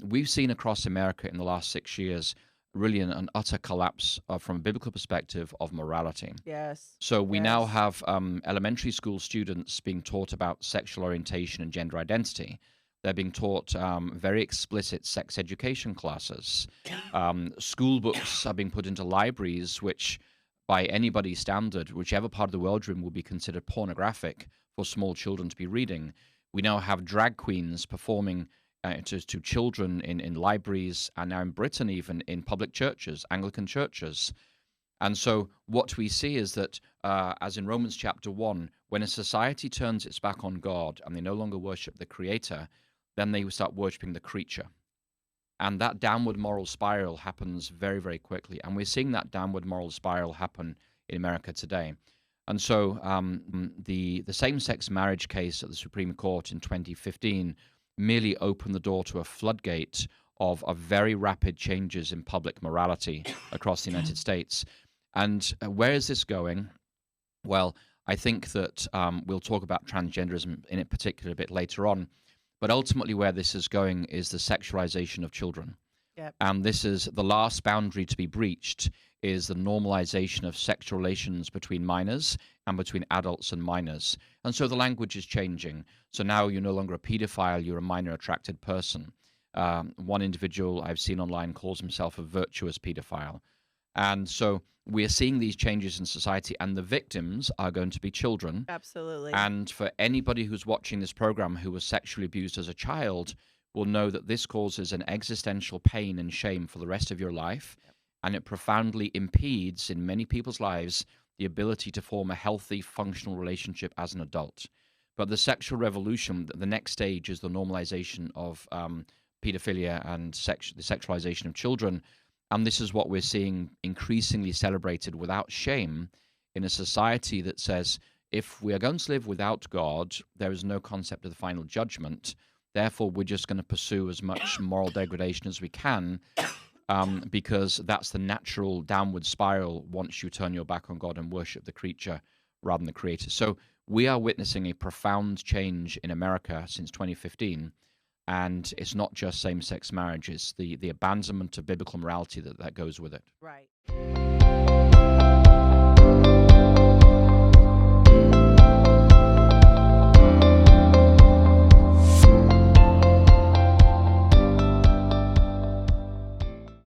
We've seen across America in the last 6 years really an utter collapse from a biblical perspective of morality. Yes. So we now Yes. have elementary school students being taught about sexual orientation and gender identity. They're being taught very explicit sex education classes. School books are being put into libraries, which, by anybody's standard, whichever part of the world you're in, would be considered pornographic for small children to be reading. We now have drag queens performing to children in libraries, and now in Britain, even in public churches, Anglican churches. And so, what we see is that, as in Romans chapter 1, when a society turns its back on God and they no longer worship the Creator, then they start worshiping the creature. And that downward moral spiral happens very, very quickly. And we're seeing that downward moral spiral happen in America today. And so, the same sex marriage case at the Supreme Court in 2015 merely opened the door to a floodgate of very rapid changes in public morality across the United States. And where is this going? Well, I think that we'll talk about transgenderism in particular a bit later on. But ultimately, where this is going is the sexualization of children. Yep. And this is the last boundary to be breached, is the normalization of sexual relations between minors and between adults and minors. And so the language is changing. So now you're no longer a pedophile, you're a minor attracted person. One individual I've seen online calls himself a virtuous pedophile. And so we're seeing these changes in society, and the victims are going to be children. Absolutely. And for anybody who's watching this program who was sexually abused as a child, will know that this causes an existential pain and shame for the rest of your life. Yep. And it profoundly impedes in many people's lives the ability to form a healthy, functional relationship as an adult. But the sexual revolution, the next stage, is the normalization of pedophilia and the sexualization of children. And this is what we're seeing increasingly celebrated without shame in a society that says, if we are going to live without God, there is no concept of the final judgment. Therefore, we're just going to pursue as much moral degradation as we can, because that's the natural downward spiral once you turn your back on God and worship the creature rather than the creator. So we are witnessing a profound change in America since 2015. And it's not just same-sex marriage; it's the abandonment of biblical morality that goes with it. Right.